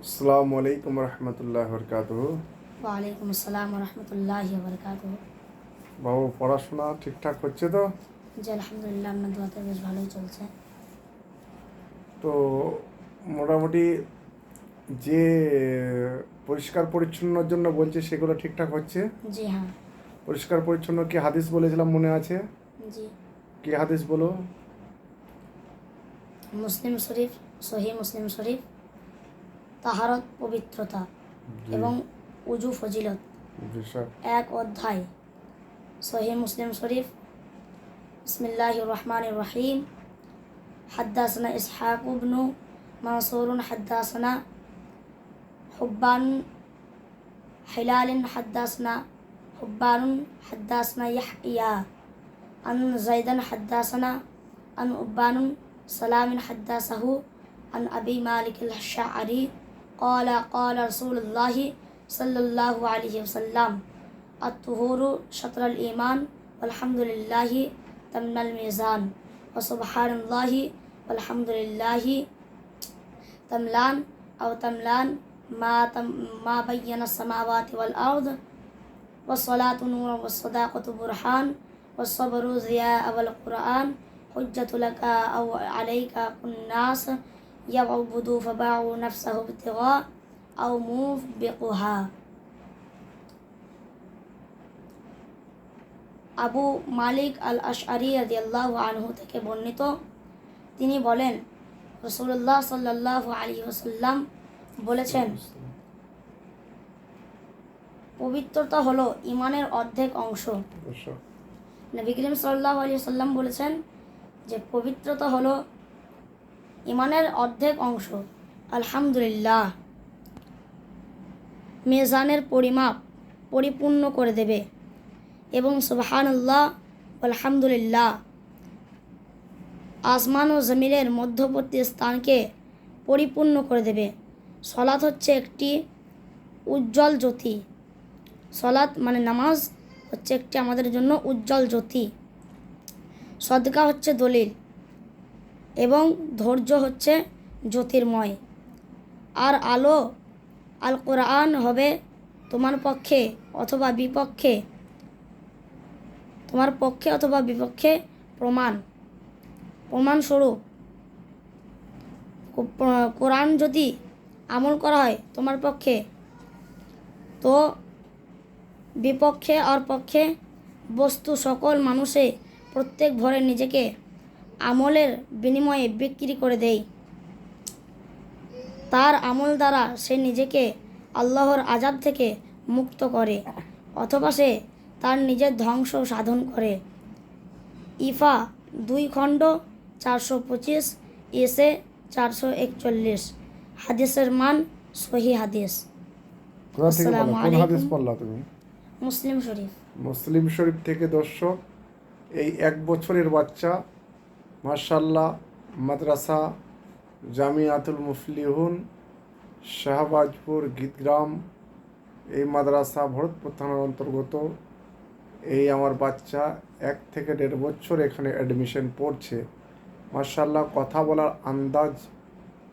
আসসালামু আলাইকুম রহমতুল্লাহ বরকাতুহু। ওয়ালাইকুম আসসালাম রহমতুল্লাহি বারাকাতুহু। বাবু, পড়াশোনা ঠিকঠাক হচ্ছে তো? জি আলহামদুলিল্লাহ, আপনার দোয়াতে বেশ ভালোই চলছে। তো মোটামুটি যে পরিষ্কার পরিচ্ছন্নর জন্য বলছে সেগুলো ঠিকঠাক হচ্ছে? জি হ্যাঁ। পরিষ্কার পরিচ্ছন্ন কি হাদিস বলেছিলাম মনে আছে? জি, কি হাদিস বলো? মুসলিম শরীফ, সহি মুসলিম শরীফ, তাহারত পবিত্রতা জি, এবং উজু ফজিলত, জি স্যার। এক অধ্যায়। সহি মুসলিম শরীফ, বিসমিল্লাহির রহমানির রহিম। হাদ্দাসনা ইসহাক ইবনু মানসুর হাদ্দাসনা হুব্বান হিলাল হাদ্দাসনা হুব্বান হাদ্দাসনা ইয়াহইয়া عن زيدا حدثنا عن أبان سلام حدثه عن أبي مالك الشعري قال قال رسول الله صلى الله عليه وسلم الطهور شطر الإيمان والحمد لله تمن الميزان وسبحان الله والحمد لله تملان أو تملان ما بين السماوات والأرض والصلاة نور والصداقة برهان والصبر ضياء والقرآن حجة لك أو عليك الناس يعبدوا فباعوا نفسه ابتغاء أو موفقها। আবু মালিক আল আশআরি রাদিয়াল্লাহু আনহু থেকে বর্ণিত, তিনি বলেন রাসূলুল্লাহ সাল্লাল্লাহু আলাইহি ওয়াসাল্লাম বলেছেন, পবিত্রতা হলো ঈমানের অর্ধেক অংশ। নবী করিম সাল্লাল্লাহু আলাইহি ওয়াসাল্লাম বলেছেন যে পবিত্রতা হলো ঈমানের অর্ধেক অংশ। আলহামদুলিল্লাহ মিজানের পরিমাপ পরিপূর্ণ করে দেবে এবং সুবহানাল্লাহ আলহামদুলিল্লাহ আসমান ও জমিনের মধ্যবর্তী স্থানকে পরিপূর্ণ করে দেবে। সলাত হচ্ছে একটি উজ্জ্বল জ্যোতি। সলাত মানে নামাজ হচ্ছে একটি আমাদের জন্য উজ্জ্বল জ্যোতি। সদকা হচ্ছে দলিল এবং ধৈর্য হচ্ছে জ্যোতির্ময়। আর আলো আল কোরআন হবে তোমার পক্ষে অথবা বিপক্ষে, তোমার পক্ষে অথবা বিপক্ষে প্রমাণস্বরূপ। কোরআন যদি আমল করা হয় তোমার পক্ষে, তো বিপক্ষে আর পক্ষে বস্তু সকল মানুষে প্রত্যেক ভরে নিজেকে আমলের বিনিময়ে বিক্রি করে দেয়। তার আমল দ্বারা সে নিজেকে আল্লাহর আযাব থেকে মুক্ত করে অথবা সে তার নিজের ধ্বংস সাধন করে। ইফা 2 খণ্ড 425 এসে 441। হাদিসের মান সহি হাদিস। কোথা থেকে বলো? আসসালামু কোন আলাইকুম। হাদিস পড়লা তুমি? মুসলিম শরীফ। মুসলিম শরীফ থেকে দর্শক, এই 1 বছরের বাচ্চা মাশাআল্লাহ মাদ্রাসা জামিয়াতুল মুফলিহুন শাহবাজপুর গীতগ্রাম, এই মাদ্রাসা ভরতপুর থানার অন্তর্গত। এই আমার বাচ্চা 1 থেকে 1.5 বছর এখানে অ্যাডমিশন পড়ছে। মাশাআল্লাহ কথা বলার আন্দাজ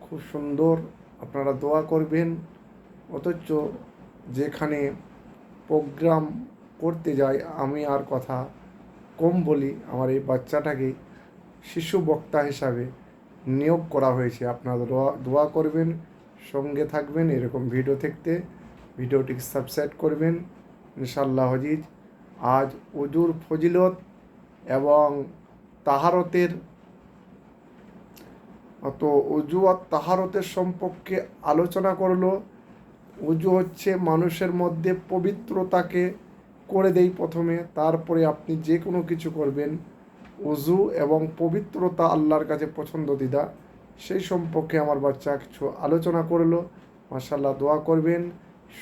খুব সুন্দর। আপনারা দোয়া করবেন। অথচ যেখানে প্রোগ্রাম করতে যাই আমি আর কথা কম বলি, আমার এই বাচ্চাটাকে শিশু বক্তা হিসাবে নিয়োগ করা হয়েছে। আপনারা দোয়া করবেন, সঙ্গে থাকবেন এরকম ভিডিও দেখতে। ভিডিওটিকে সাবস্ক্রাইব করবেন ইনশাআল্লাহ আজিজ। আজ উজুর ফজিলত এবং তাহারতের উজু আর তাহারতের সম্পর্কে আলোচনা করলো। উজু হচ্ছে মানুষের মধ্যে পবিত্রতাকে করে দেই প্রথমে, তারপরে আপনি যে কোনো কিছু করবেন। উজু এবং পবিত্রতা আল্লাহর কাছে পছন্দদিদা, সেই সম্পর্কে আমার বাচ্চা কিছু আলোচনা করলো। মাশাআল্লাহ দোয়া করবেন,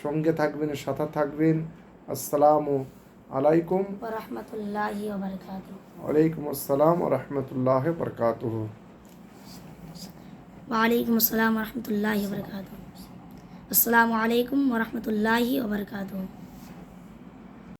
সঙ্গে থাকবেন, সাথে থাকবেন। আসসালামু আলাইকুম ওয়া রাহমাতুল্লাহি ওয়া বারাকাতুহু। ওয়ালাইকুম আসসালাম ওয়া রাহমাতুল্লাহি ওয়া বারাকাতুহু। ওয়ালাইকুম আসসালাম ওয়া রাহমাতুল্লাহি ওয়া বারাকাতুহু। আসসালামু আলাইকুম ওয়া রাহমাতুল্লাহি ওয়া বারাকাতুহু।